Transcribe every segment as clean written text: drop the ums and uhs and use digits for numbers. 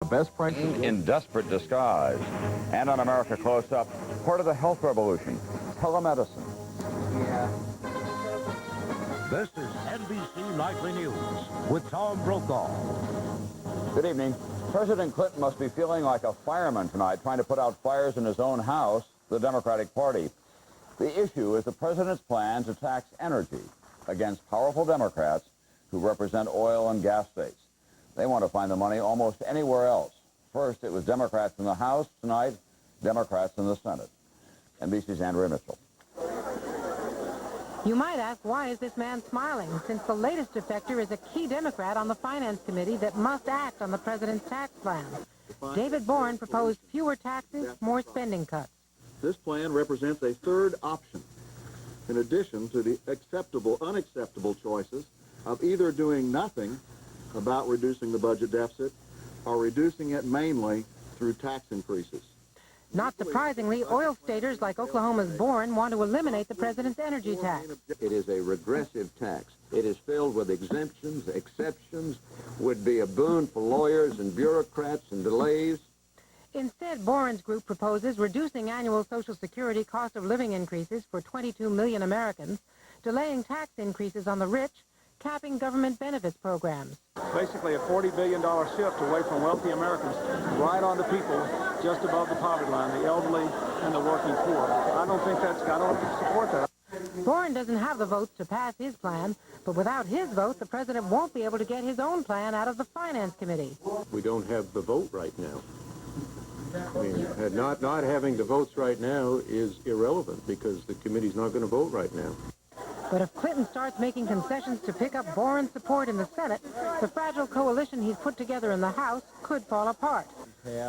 best prices in desperate disguise. And on America Close Up, part of the health revolution, telemedicine. Yeah. This is NBC Nightly News with Tom Brokaw. Good evening. President Clinton must be feeling like a fireman tonight, trying to put out fires in his own house, the Democratic Party. The issue is the president's plan to tax energy against powerful Democrats who represent oil and gas states. They want to find the money almost anywhere else. First, it was Democrats in the House. Tonight, Democrats in the Senate. NBC's Andrea Mitchell. You might ask, why is this man smiling, since the latest defector is a key Democrat on the Finance Committee that must act on the president's tax plan. David Boren proposed fewer taxes, more spending cuts. This plan represents a third option, in addition to the unacceptable choices of either doing nothing about reducing the budget deficit or reducing it mainly through tax increases. Not surprisingly, oil staters like Oklahoma's Boren want to eliminate the president's energy tax. It is a regressive tax. It is filled with exemptions, exceptions, would be a boon for lawyers and bureaucrats and delays. Instead, Boren's group proposes reducing annual Social Security cost of living increases for 22 million Americans, delaying tax increases on the rich, capping government benefits programs. Basically a $40 billion shift away from wealthy Americans right on to people just above the poverty line, the elderly and the working poor. I don't support that. Boren doesn't have the votes to pass his plan, but without his vote, the president won't be able to get his own plan out of the Finance Committee. We don't have the vote right now. I mean, not having the votes right now is irrelevant because the committee's not going to vote right now. But if Clinton starts making concessions to pick up Boren's support in the Senate, the fragile coalition he's put together in the House could fall apart.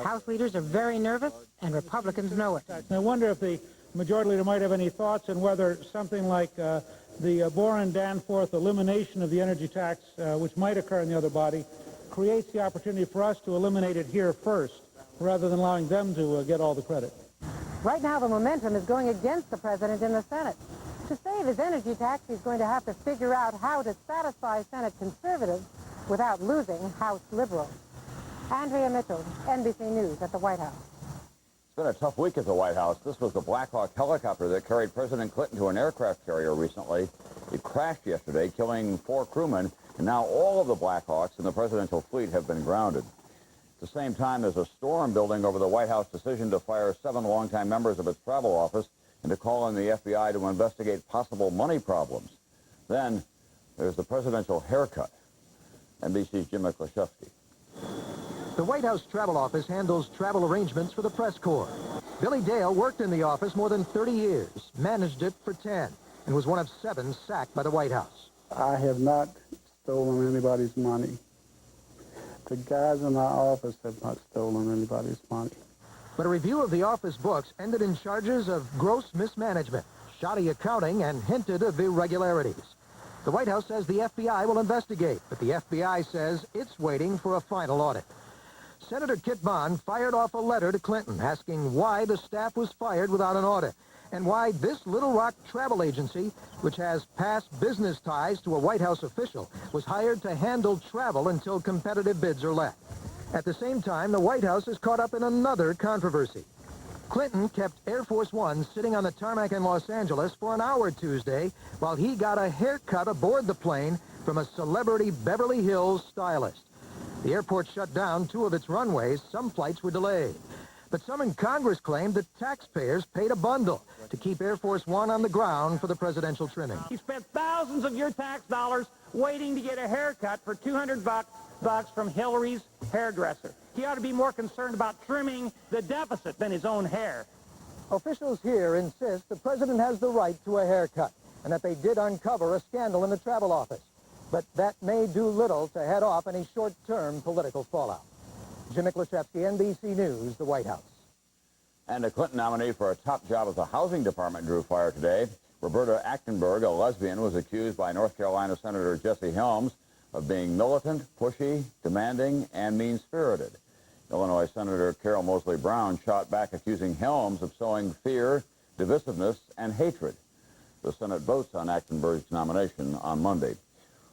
House leaders are very nervous, and Republicans know it. I wonder if the majority leader might have any thoughts on whether something like the Boren-Danforth elimination of the energy tax, which might occur in the other body, creates the opportunity for us to eliminate it here first, rather than allowing them to get all the credit. Right now, the momentum is going against the president in the Senate. To save his energy tax, he's going to have to figure out how to satisfy Senate conservatives without losing House liberals. Andrea Mitchell, NBC News at the White House. It's been a tough week at the White House. This was the Black Hawk helicopter that carried President Clinton to an aircraft carrier recently. It crashed yesterday, killing 4 crewmen, and now all of the Black Hawks in the presidential fleet have been grounded. At the same time, there's a storm building over the White House decision to fire 7 longtime members of its travel office and to call on the FBI to investigate possible money problems. Then there's the presidential haircut. NBC's Jim McLashevsky. The White House Travel Office handles travel arrangements for the press corps. Billy Dale worked in the office more than 30 years, managed it for 10, and was one of 7 sacked by the White House. I have not stolen anybody's money. The guys in my office have not stolen anybody's money. But a review of the office books ended in charges of gross mismanagement, shoddy accounting, and hinted of irregularities. The White House says the FBI will investigate, but the FBI says it's waiting for a final audit. Senator Kit Bond fired off a letter to Clinton asking why the staff was fired without an audit and why this Little Rock travel agency, which has past business ties to a White House official, was hired to handle travel until competitive bids are let. At the same time, the White House is caught up in another controversy. Clinton kept Air Force One sitting on the tarmac in Los Angeles for an hour Tuesday while he got a haircut aboard the plane from a celebrity Beverly Hills stylist. The airport shut down 2 of its runways. Some flights were delayed. But some in Congress claimed that taxpayers paid a bundle to keep Air Force One on the ground for the presidential trimming. You spent thousands of your tax dollars waiting to get a haircut for $200 bucks from Hillary's hairdresser. He ought to be more concerned about trimming the deficit than his own hair. Officials here insist the president has the right to a haircut and that they did uncover a scandal in the travel office. But that may do little to head off any short-term political fallout. Jim McLashevsky, NBC News, the White House. And a Clinton nominee for a top job at the Housing Department drew fire today. Roberta Achtenberg, a lesbian, was accused by North Carolina Senator Jesse Helms of being militant, pushy, demanding, and mean-spirited. Illinois Senator Carol Moseley Brown shot back, accusing Helms of sowing fear, divisiveness, and hatred. The Senate votes on Achtenberg's nomination on Monday.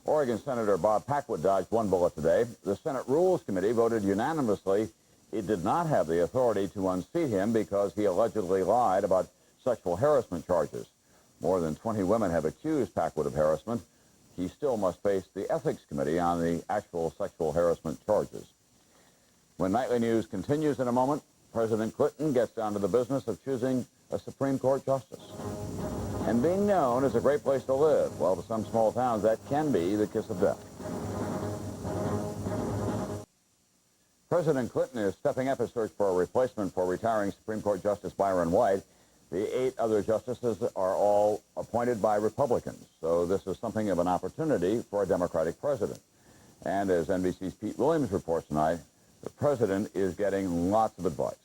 Oregon Senator Bob Packwood dodged one bullet today. The Senate Rules Committee voted unanimously it did not have the authority to unseat him because he allegedly lied about sexual harassment charges. More than 20 women have accused Packwood of harassment. He still must face the Ethics Committee on the actual sexual harassment charges. When Nightly News continues in a moment, President Clinton gets down to the business of choosing a Supreme Court justice. And being known is a great place to live. Well, to some small towns, that can be the kiss of death. President Clinton is stepping up his search for a replacement for retiring Supreme Court Justice Byron White. The 8 other justices are all appointed by Republicans, so this is something of an opportunity for a Democratic president. And as NBC's Pete Williams reports tonight, the president is getting lots of advice.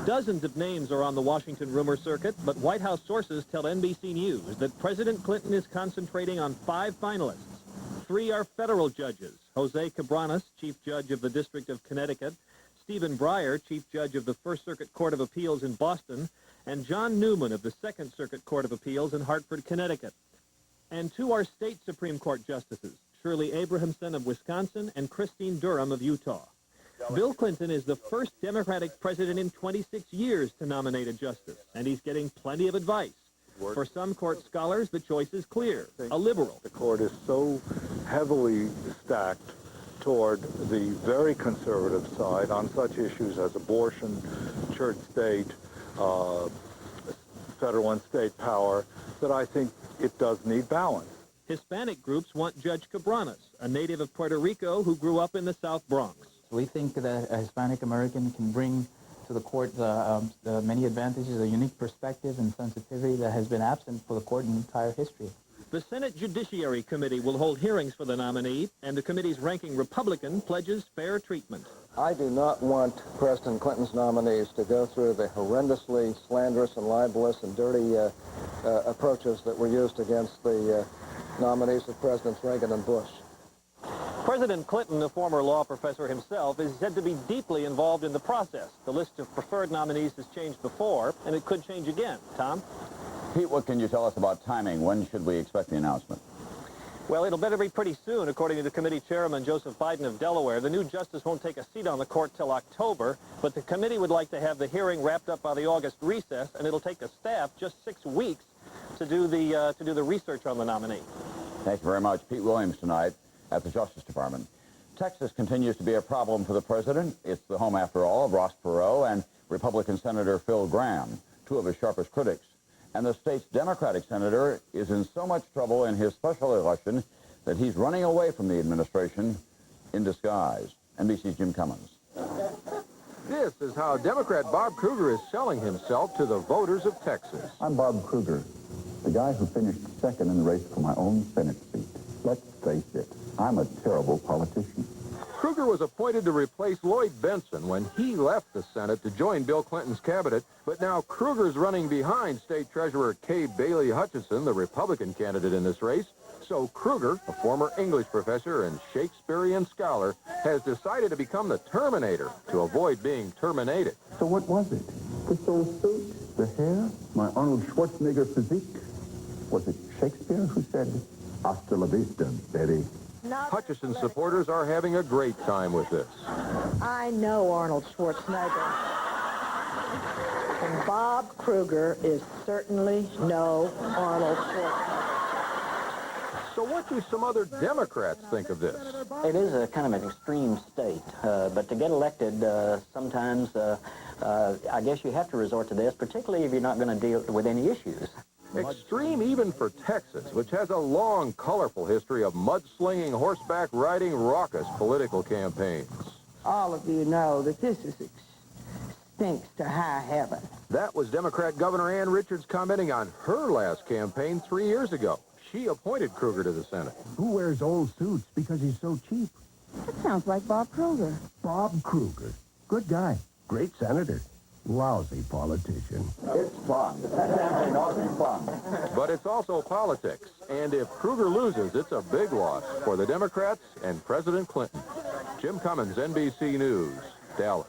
Dozens of names are on the Washington rumor circuit, but White House sources tell NBC News that President Clinton is concentrating on 5 finalists. 3 are federal judges: Jose Cabranes, Chief Judge of the District of Connecticut; Stephen Breyer, Chief Judge of the First Circuit Court of Appeals in Boston; and John Newman of the Second Circuit Court of Appeals in Hartford, Connecticut. And 2 are state Supreme Court justices: Shirley Abrahamson of Wisconsin and Christine Durham of Utah. Bill Clinton is the first Democratic president in 26 years to nominate a justice, and he's getting plenty of advice. For some court scholars, the choice is clear: a liberal. The court is so heavily stacked toward the very conservative side on such issues as abortion, church-state, federal and state power, that I think it does need balance. Hispanic groups want Judge Cabranes, a native of Puerto Rico who grew up in the South Bronx. We think that a Hispanic American can bring to the court many advantages, a unique perspective and sensitivity that has been absent for the court in entire history. The Senate Judiciary Committee will hold hearings for the nominee, and the committee's ranking Republican pledges fair treatment. I do not want President Clinton's nominees to go through the horrendously slanderous and libelous and dirty approaches that were used against the nominees of Presidents Reagan and Bush. President Clinton, a former law professor himself, is said to be deeply involved in the process. The list of preferred nominees has changed before, and it could change again. Tom? Pete, what can you tell us about timing? When should we expect the announcement? Well, it'll better be pretty soon, according to the committee chairman, Joseph Biden of Delaware. The new justice won't take a seat on the court till October, but the committee would like to have the hearing wrapped up by the August recess, and it'll take the staff just 6 weeks to do the research on the nominee. Thank you very much. Pete Williams tonight at the Justice Department. Texas continues to be a problem for the president. It's the home, after all, of Ross Perot and Republican Senator Phil Gramm, 2 of his sharpest critics. And the state's Democratic senator is in so much trouble in his special election that he's running away from the administration in disguise. NBC's Jim Cummins. This is how Democrat Bob Kruger is selling himself to the voters of Texas. I'm Bob Kruger, the guy who finished second in the race for my own Senate seat. Let's face it, I'm a terrible politician. Kruger was appointed to replace Lloyd Bentsen when he left the Senate to join Bill Clinton's cabinet, but now Kruger's running behind State Treasurer Kay Bailey Hutchison, the Republican candidate in this race. So Kruger, a former English professor and Shakespearean scholar, has decided to become the Terminator to avoid being terminated. So what was it? This old suit? The hair? My Arnold Schwarzenegger physique? Was it Shakespeare who said, "Hasta la vista, baby"? Hutchison's supporters are having a great time with this. I know Arnold Schwarzenegger. And Bob Kruger is certainly no Arnold Schwarzenegger. So what do some other Democrats think of this? It is a kind of an extreme state, but to get elected, sometimes I guess you have to resort to this, particularly if you're not going to deal with any issues. Extreme even for Texas, which has a long, colorful history of mudslinging, horseback riding, raucous political campaigns. All of you know that this stinks to high heaven. That was Democrat Governor Ann Richards commenting on her last campaign 3 years ago. She appointed Kruger to the Senate. Who wears old suits because he's so cheap? That sounds like Bob Kruger. Bob Kruger. Good guy. Great senator. Lousy politician. It's fun. That campaign ought to be fun. But it's also politics. And if Kruger loses, it's a big loss for the Democrats and President Clinton. Jim Cummins, NBC News, Dallas.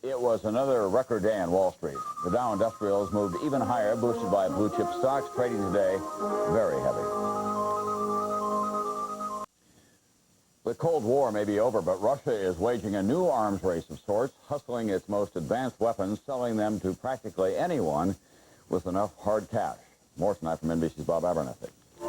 It was another record day on Wall Street. The Dow Industrials moved even higher, boosted by blue chip stocks, trading today very heavy. The Cold War may be over, but Russia is waging a new arms race of sorts, hustling its most advanced weapons, selling them to practically anyone with enough hard cash. More tonight from NBC's Bob Abernethy. The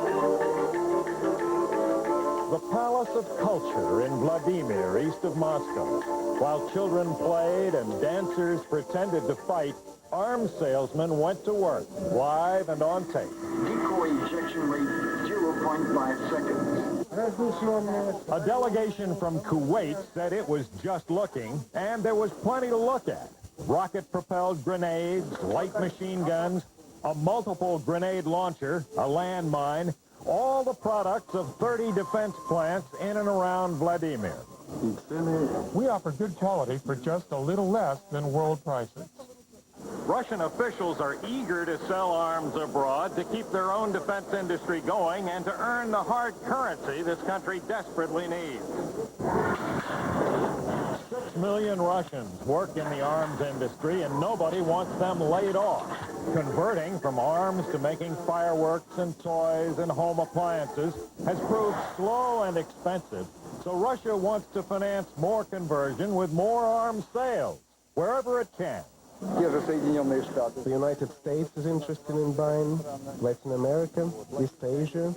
Palace of Culture in Vladimir, east of Moscow. While children played and dancers pretended to fight, arms salesmen went to work, live and on tape. Decoy ejection rate 0.5 seconds. A delegation from Kuwait said it was just looking, and there was plenty to look at. Rocket-propelled grenades, light machine guns, a multiple grenade launcher, a landmine, all the products of 30 defense plants in and around Vladimir. We offer good quality for just a little less than world prices. Russian officials are eager to sell arms abroad to keep their own defense industry going and to earn the hard currency this country desperately needs. 6 million Russians work in the arms industry, and nobody wants them laid off. Converting from arms to making fireworks and toys and home appliances has proved slow and expensive, so Russia wants to finance more conversion with more arms sales, wherever it can. The United States is interested in buying Latin America, East Asia.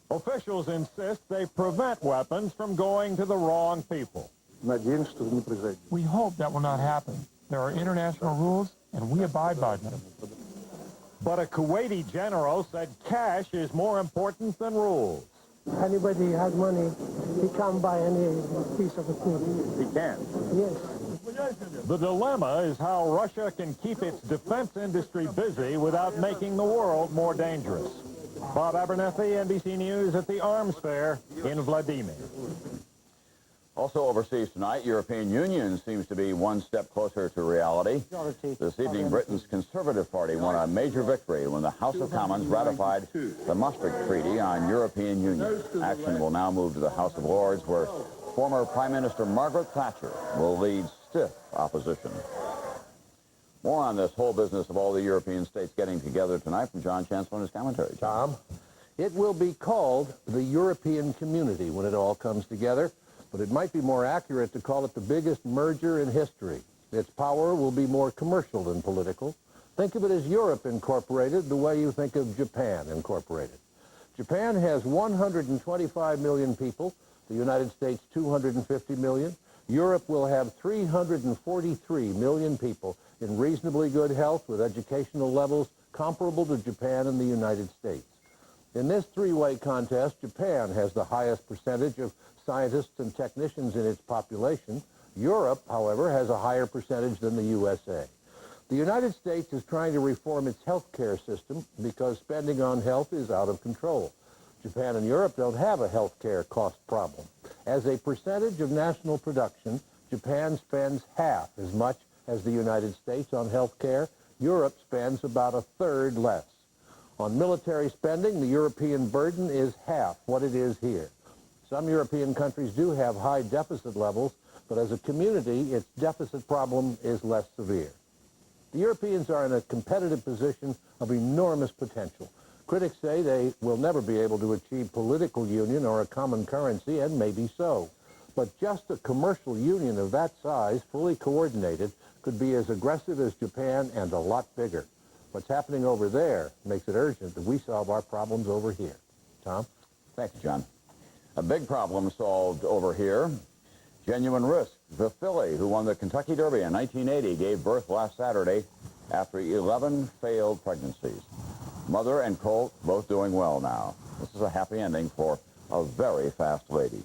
Officials insist they prevent weapons from going to the wrong people. We hope that will not happen. There are international rules, and we abide by them. But a Kuwaiti general said cash is more important than rules. Anybody has money, he can buy any piece of equipment. He can? Yes. The dilemma is how Russia can keep its defense industry busy without making the world more dangerous. Bob Abernethy, NBC News at the Arms Fair in Vladimir. Also overseas tonight, European Union seems to be one step closer to reality. This evening, Britain's Conservative Party won a major victory when the House of Commons ratified the Maastricht Treaty on European Union. Action will now move to the House of Lords, where former Prime Minister Margaret Thatcher will lead stiff opposition. More on this whole business of all the European states getting together tonight from John Chancellor and his commentary. Tom, it will be called the European Community when it all comes together, but it might be more accurate to call it the biggest merger in history. Its power will be more commercial than political. Think of it as Europe Incorporated the way you think of Japan Incorporated. Japan has 125 million people, the United States 250 million. Europe will have 343 million people in reasonably good health with educational levels comparable to Japan and the United States. In this three-way contest, Japan has the highest percentage of scientists and technicians in its population. Europe, however, has a higher percentage than the USA. The United States is trying to reform its health care system because spending on health is out of control. Japan and Europe don't have a health care cost problem. As a percentage of national production, Japan spends half as much as the United States on health care. Europe spends about a third less. On military spending, the European burden is half what it is here. Some European countries do have high deficit levels, but as a community, its deficit problem is less severe. The Europeans are in a competitive position of enormous potential. Critics say they will never be able to achieve political union or a common currency, and maybe so. But just a commercial union of that size, fully coordinated, could be as aggressive as Japan and a lot bigger. What's happening over there makes it urgent that we solve our problems over here. Tom? Thank you, John. A big problem solved over here. Genuine Risk, the filly who won the Kentucky Derby in 1980, gave birth last Saturday after 11 failed pregnancies. Mother and colt both doing well now. This is a happy ending for a very fast lady.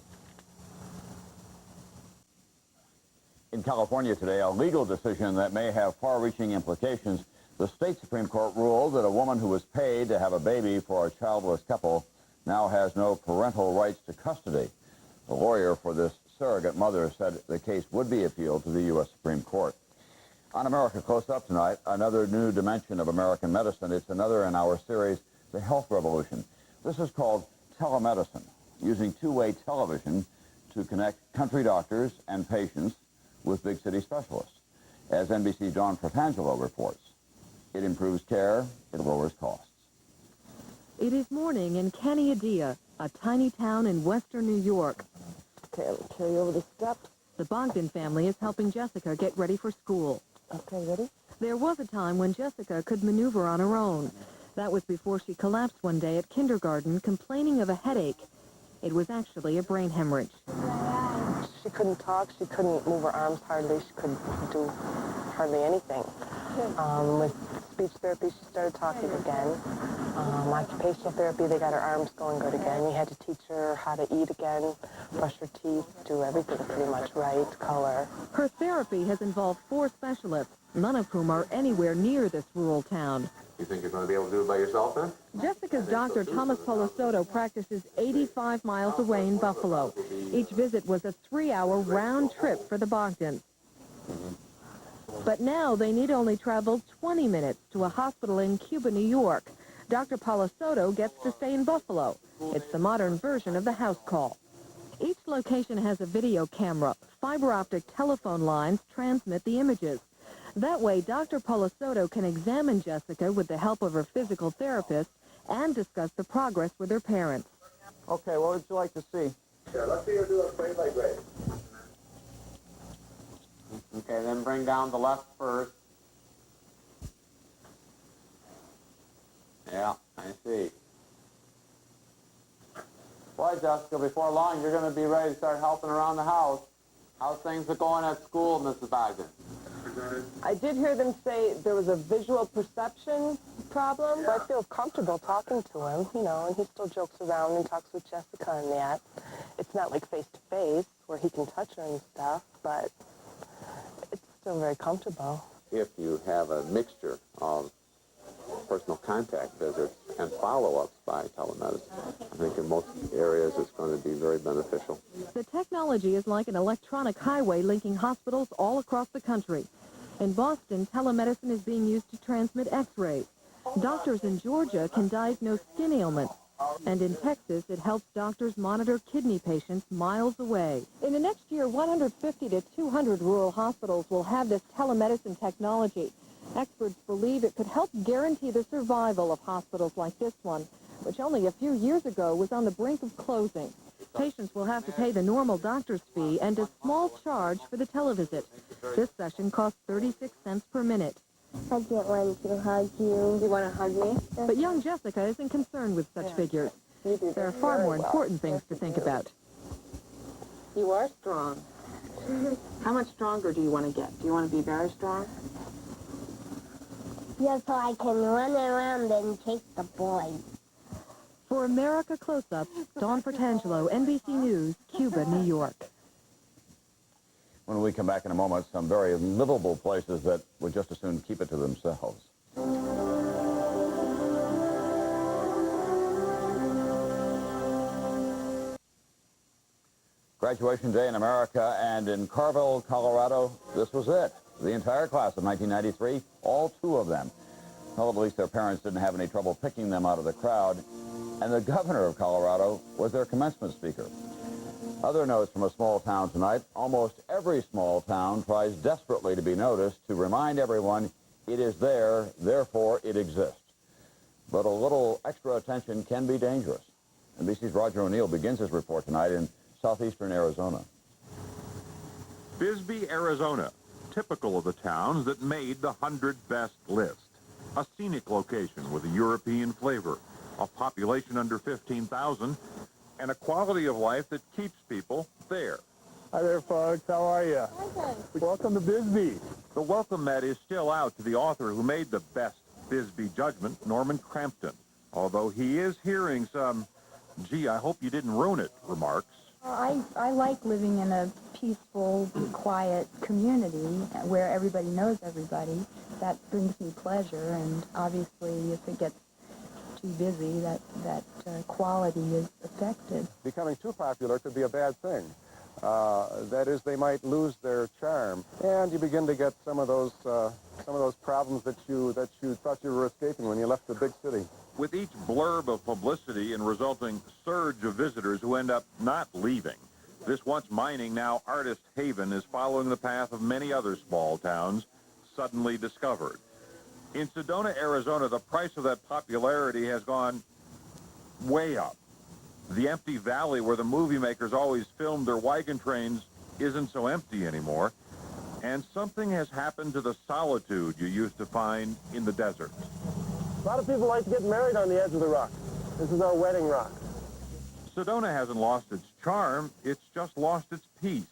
In California today, a legal decision that may have far-reaching implications. The state Supreme Court ruled that a woman who was paid to have a baby for a childless couple now has no parental rights to custody. The lawyer for this surrogate mother said the case would be appealed to the U.S. Supreme Court. On America Close Up tonight, another new dimension of American medicine. It's another in our series, The Health Revolution. This is called telemedicine, using two-way television to connect country doctors and patients with big city specialists. As NBC's John Fratangelo reports, it improves care, it lowers costs. It is morning in Canyadia, a tiny town in western New York. Okay, let me carry over the steps. The Bogdan family is helping Jessica get ready for school. Okay, ready? There was a time when Jessica could maneuver on her own. That was before she collapsed one day at kindergarten, complaining of a headache. It was actually a brain hemorrhage. She couldn't talk. She couldn't move her arms hardly. She couldn't do hardly anything. With speech therapy, she started talking again. Occupational therapy, they got her arms going good again. We had to teach her how to eat again, brush her teeth, do everything pretty much right, color. Her therapy has involved 4 specialists, none of whom are anywhere near this rural town. You think you're going to be able to do it by yourself, then? Jessica's doctor, Thomas Polosoto, practices 85 miles away in Buffalo. Each visit was a 3-hour round trip for the Bogdans. But now they need only travel 20 minutes to a hospital in Cuba, New York. Dr. Polosoto gets to stay in Buffalo. It's the modern version of the house call. Each location has a video camera. Fiber optic telephone lines transmit the images. That way, Dr. Polosoto can examine Jessica with the help of her physical therapist and discuss the progress with her parents. Okay, what would you like to see? Sure, let's see her do it grade by grade. Okay, then bring down the left first. Yeah, I see. Boy, Jessica, before long, you're going to be ready to start helping around the house. How's things going at school, Mrs. Bogdan? I did hear them say there was a visual perception problem, but I feel comfortable talking to him, you know, and he still jokes around and talks with Jessica and that. It's not like face-to-face where he can touch her and stuff, but it's still very comfortable. If you have a mixture of personal contact visits and follow-ups by telemedicine, I think in most areas it's going to be very beneficial. The technology is like an electronic highway linking hospitals all across the country. In Boston, telemedicine is being used to transmit X-rays. Doctors in Georgia can diagnose skin ailments. And in Texas, it helps doctors monitor kidney patients miles away. In the next year, 150 to 200 rural hospitals will have this telemedicine technology. Experts believe it could help guarantee the survival of hospitals like this one, which only a few years ago was on the brink of closing. Patients will have to pay the normal doctor's fee and a small charge for the televisit. This session costs 36 cents per minute. I just want to hug you. You want to hug me? But young Jessica isn't concerned with such figures. There are far more important things to think about. You are strong. How much stronger do you want to get? Do you want to be very strong? Just so I can run around and chase the boys. For America Close-Up, Dawn Portangelo, NBC News, Cuba, New York. When we come back in a moment, some very livable places that would just as soon keep it to themselves. Graduation day in America, and in Carville, Colorado, this was it. The entire class of 1993, all 2 of them. Well, at least their parents didn't have any trouble picking them out of the crowd. And the governor of Colorado was their commencement speaker. Other notes from a small town tonight. Almost every small town tries desperately to be noticed to remind everyone it is there, therefore it exists. But a little extra attention can be dangerous. NBC's Roger O'Neill begins his report tonight in southeastern Arizona. Bisbee, Arizona, typical of the towns that made the 100 best list. A scenic location with a European flavor, a population under 15,000, and a quality of life that keeps people there. Hi there, folks. How are you? Welcome to Bisbee. The welcome mat is still out to the author who made the best Bisbee judgment, Norman Crampton, although he is hearing some, gee, I hope you didn't ruin it, remarks. I like living in a peaceful, quiet community where everybody knows everybody. That brings me pleasure, and obviously if it gets too busy, that quality is affected. Becoming too popular could be a bad thing. That is, they might lose their charm, and you begin to get some of those problems that you thought you were escaping when you left the big city. With each blurb of publicity and resulting surge of visitors who end up not leaving, this once mining, now artist haven is following the path of many other small towns suddenly discovered. In Sedona, Arizona, the price of that popularity has gone way up. The empty valley where the movie makers always filmed their wagon trains isn't so empty anymore. And something has happened to the solitude you used to find in the desert. A lot of people like to get married on the edge of the rock. This is our wedding rock. Sedona hasn't lost its charm, it's just lost its peace.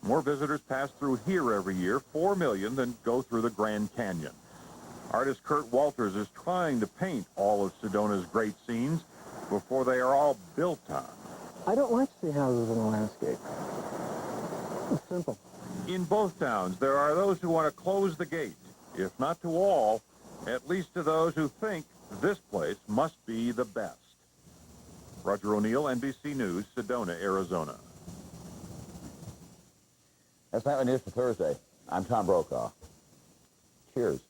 More visitors pass through here every year, 4 million, than go through the Grand Canyon. Artist Kurt Walters is trying to paint all of Sedona's great scenes before they are all built on. I don't like to see houses in the landscape. It's simple. In both towns, there are those who want to close the gate, if not to all, at least to those who think this place must be the best. Roger O'Neill, NBC News, Sedona, Arizona. That's Nightly News for Thursday. I'm Tom Brokaw. Cheers.